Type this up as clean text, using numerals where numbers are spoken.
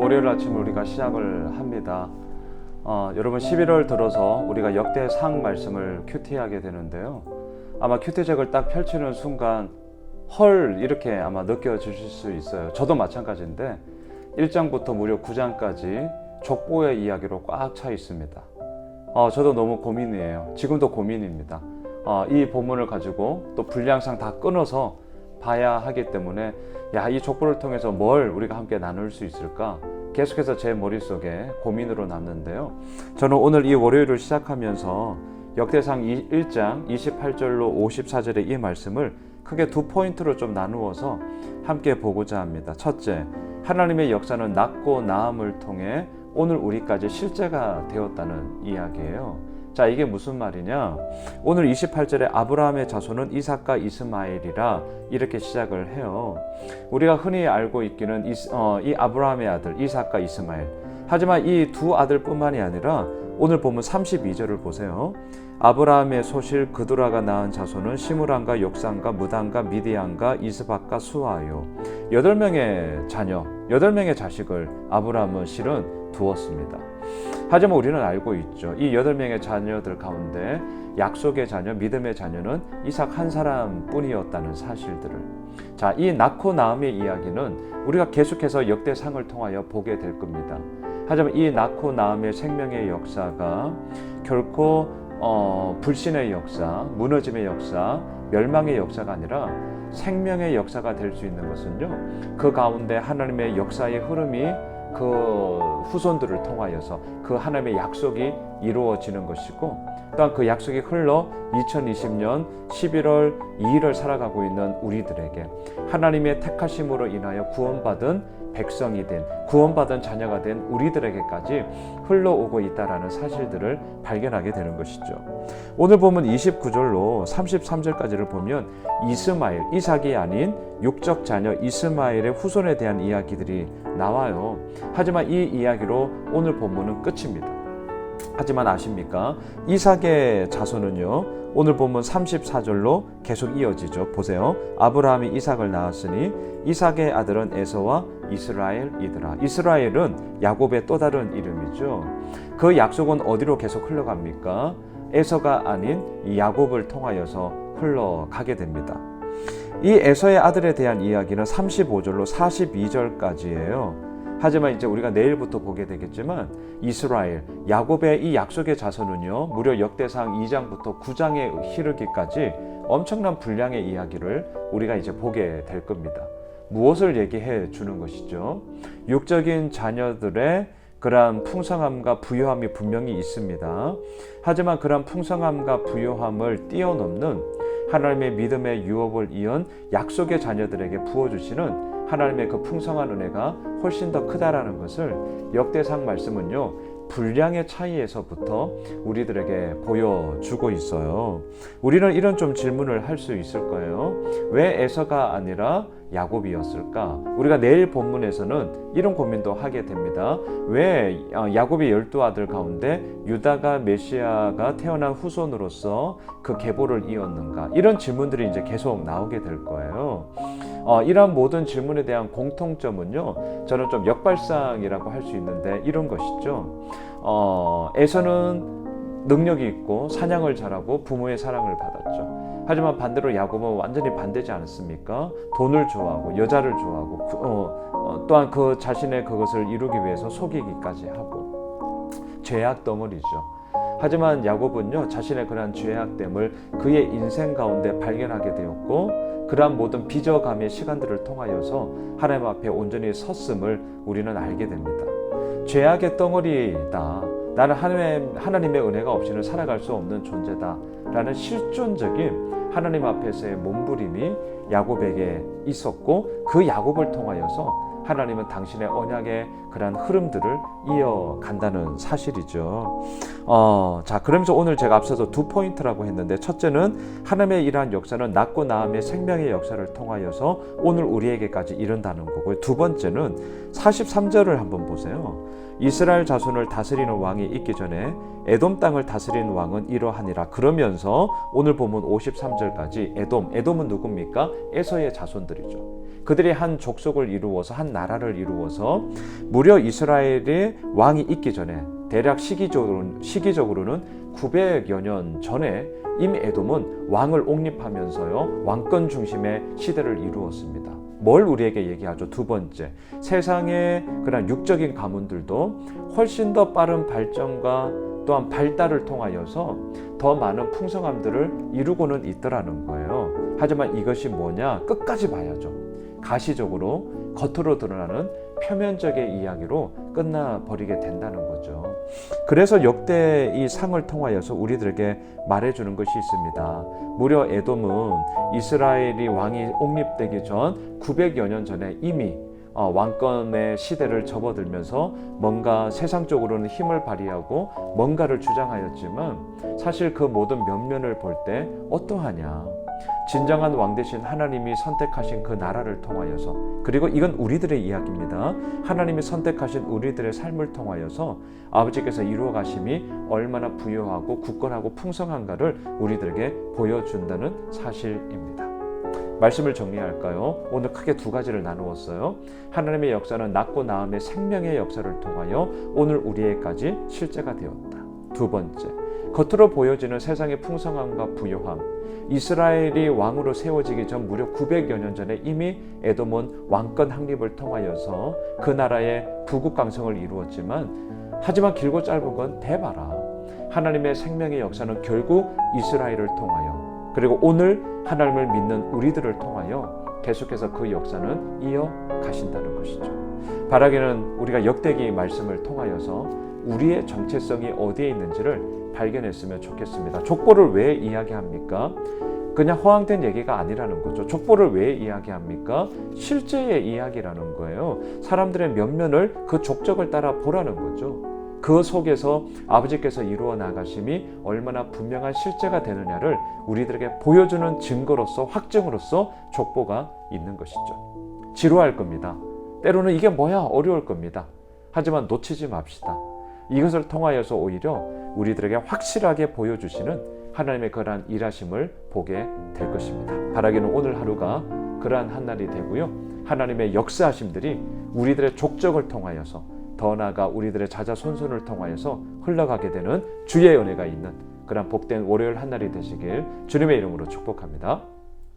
월요일 아침 우리가 시작을 합니다. 여러분 11월 들어서 우리가 역대상 말씀을 큐티하게 되는데요. 아마 큐티책을 딱 펼치는 순간 헐 이렇게 아마 느껴지실 수 있어요. 저도 마찬가지인데 1장부터 무려 9장까지 족보의 이야기로 꽉 차 있습니다. 저도 너무 고민이에요. 지금도 고민입니다. 이 본문을 가지고 또 분량상 다 끊어서 봐야 하기 때문에 이 족보를 통해서 뭘 우리가 함께 나눌 수 있을까? 계속해서 제 머릿속에 고민으로 남는데요. 저는 오늘 이 월요일을 시작하면서 역대상 1장 28절로 54절의 이 말씀을 크게 두 포인트로 좀 나누어서 함께 보고자 합니다. 첫째, 하나님의 역사는 낳고 낳음을 통해 오늘 우리까지 실제가 되었다는 이야기예요. 자, 이게 무슨 말이냐? 오늘 28절에 아브라함의 자손은 이삭과 이스마엘이라 이렇게 시작을 해요. 우리가 흔히 알고 있기는 이 아브라함의 아들 이삭과 이스마엘. 하지만 이 두 아들뿐만이 아니라 오늘 보면 32절을 보세요. 아브라함의 소실 그두라가 낳은 자손은 시므란과 욕산과 무단과 미디안과 이스박과 수아요. 8명의 자녀, 8명의 자식을 아브라함은 실은 두었습니다. 하지만 우리는 알고 있죠. 이 8명의 자녀들 가운데 약속의 자녀, 믿음의 자녀는 이삭 한 사람뿐이었다는 사실들을. 자, 이 낳고 낳음의 이야기는 우리가 계속해서 역대상을 통하여 보게 될 겁니다. 하지만 이 낳고 낳음의 생명의 역사가 결코 불신의 역사, 무너짐의 역사, 멸망의 역사가 아니라 생명의 역사가 될 수 있는 것은요, 그 가운데 하나님의 역사의 흐름이 그 후손들을 통하여서 그 하나님의 약속이 이루어지는 것이고, 또한 그 약속이 흘러 2020년 11월 2일을 살아가고 있는 우리들에게 하나님의 택하심으로 인하여 구원받은 백성이 된, 구원받은 자녀가 된 우리들에게까지 흘러오고 있다라는 사실들을 발견하게 되는 것이죠. 오늘 보면 29절로 33절까지를 보면 이스마엘, 이삭이 아닌 육적 자녀 이스마엘의 후손에 대한 이야기들이 나와요. 하지만 이 이야기로 오늘 본문은 끝입니다. 하지만 아십니까? 이삭의 자손은요, 오늘 보면 34절로 계속 이어지죠. 보세요. 아브라함이 이삭을 낳았으니 이삭의 아들은 에서와 이스라엘이더라. 이스라엘은 야곱의 또 다른 이름이죠. 그 약속은 어디로 계속 흘러갑니까? 에서가 아닌 이 야곱을 통하여서 흘러가게 됩니다. 이 에서의 아들에 대한 이야기는 35절로 42절까지예요. 하지만 이제 우리가 내일부터 보게 되겠지만 이스라엘, 야곱의 이 약속의 자손은요, 무려 역대상 2장부터 9장에 이르기까지 엄청난 분량의 이야기를 우리가 이제 보게 될 겁니다. 무엇을 얘기해 주는 것이죠? 육적인 자녀들의 그러한 풍성함과 부요함이 분명히 있습니다. 하지만 그러한 풍성함과 부요함을 뛰어넘는 하나님의 믿음의 유업을 이은 약속의 자녀들에게 부어주시는 하나님의 그 풍성한 은혜가 훨씬 더 크다라는 것을 역대상 말씀은요, 분량의 차이에서부터 우리들에게 보여주고 있어요. 우리는 이런 좀 질문을 할 수 있을 거예요. 왜 에서가 아니라 야곱이었을까? 우리가 내일 본문에서는 이런 고민도 하게 됩니다. 왜 야곱의 12아들 가운데 유다가 메시아가 태어난 후손으로서 그 계보를 이었는가? 이런 질문들이 이제 계속 나오게 될 거예요. 이러한 모든 질문에 대한 공통점은요, 저는 좀 역발상이라고 할 수 있는데 이런 것이죠. 에서는 능력이 있고 사냥을 잘하고 부모의 사랑을 받았죠. 하지만 반대로 야곱은 완전히 반대지 않습니까? 돈을 좋아하고 여자를 좋아하고 또한 그 자신의 그것을 이루기 위해서 속이기까지 하고 죄악 덩어리죠. 하지만 야곱은요, 자신의 그러한 죄악됨을 그의 인생 가운데 발견하게 되었고, 그러한 모든 빚어감의 시간들을 통하여서 하나님 앞에 온전히 섰음을 우리는 알게 됩니다. 죄악의 덩어리다. 나는 하나님의 은혜가 없이는 살아갈 수 없는 존재다. 라는 실존적인 하나님 앞에서의 몸부림이 야곱에게 있었고, 그 야곱을 통하여서 하나님은 당신의 언약의 그러한 흐름들을 이어간다는 사실이죠. 자, 그러면서 오늘 제가 앞서서 두 포인트라고 했는데, 첫째는 하나님의 이러한 역사는 낳고 낳음의 생명의 역사를 통하여서 오늘 우리에게까지 이른다는 거고요. 두 번째는 43절을 한번 보세요. 이스라엘 자손을 다스리는 왕이 있기 전에 에돔 땅을 다스리는 왕은 이러하니라. 그러면서 오늘 본문 53절까지 에돔은 누굽니까? 에서의 자손들이죠. 그들이 한 족속을 이루어서 한 나라를 이루어서 무려 이스라엘의 왕이 있기 전에 대략 시기적으로는 900여 년 전에 이미 에돔은 왕을 옹립하면서요 왕권 중심의 시대를 이루었습니다. 뭘 우리에게 얘기하죠? 두 번째, 세상의 그런 육적인 가문들도 훨씬 더 빠른 발전과 또한 발달을 통하여서 더 많은 풍성함들을 이루고는 있더라는 거예요. 하지만 이것이 뭐냐? 끝까지 봐야죠. 가시적으로 겉으로 드러나는 표면적의 이야기로 끝나버리게 된다는 거죠. 그래서 역대 이 상을 통하여서 우리들에게 말해주는 것이 있습니다. 무려 에돔은 이스라엘이 왕이 옹립되기 전 900여 년 전에 이미 왕권의 시대를 접어들면서 뭔가 세상적으로는 힘을 발휘하고 뭔가를 주장하였지만 사실 그 모든 면면을 볼 때 어떠하냐? 진정한 왕 대신 하나님이 선택하신 그 나라를 통하여서, 그리고 이건 우리들의 이야기입니다. 하나님이 선택하신 우리들의 삶을 통하여서 아버지께서 이루어 가심이 얼마나 부유하고 굳건하고 풍성한가를 우리들에게 보여준다는 사실입니다. 말씀을 정리할까요? 오늘 크게 두 가지를 나누었어요. 하나님의 역사는 낳고 낳음의 생명의 역사를 통하여 오늘 우리에게까지 실제가 되었다. 두 번째, 겉으로 보여지는 세상의 풍성함과 부요함, 이스라엘이 왕으로 세워지기 전 무려 900여 년 전에 이미 에돔은 왕권 확립을 통하여서 그 나라의 부국강성을 이루었지만, 하지만 길고 짧은 건 대봐라. 하나님의 생명의 역사는 결국 이스라엘을 통하여, 그리고 오늘 하나님을 믿는 우리들을 통하여 계속해서 그 역사는 이어가신다는 것이죠. 바라기는 우리가 역대기 말씀을 통하여서 우리의 정체성이 어디에 있는지를 발견했으면 좋겠습니다. 족보를 왜 이야기합니까? 그냥 허황된 얘기가 아니라는 거죠. 족보를 왜 이야기합니까? 실제의 이야기라는 거예요. 사람들의 면면을 그 족적을 따라 보라는 거죠. 그 속에서 아버지께서 이루어 나가심이 얼마나 분명한 실제가 되느냐를 우리들에게 보여주는 증거로서, 확증으로서 족보가 있는 것이죠. 지루할 겁니다. 때로는 이게 뭐야? 어려울 겁니다. 하지만 놓치지 맙시다. 이것을 통하여서 오히려 우리들에게 확실하게 보여주시는 하나님의 그러한 일하심을 보게 될 것입니다. 바라기는 오늘 하루가 그러한 한 날이 되고요. 하나님의 역사하심들이 우리들의 족적을 통하여서, 더 나아가 우리들의 자자손손을 통하여서 흘러가게 되는 주의 은혜가 있는 그러한 복된 월요일 한 날이 되시길 주님의 이름으로 축복합니다.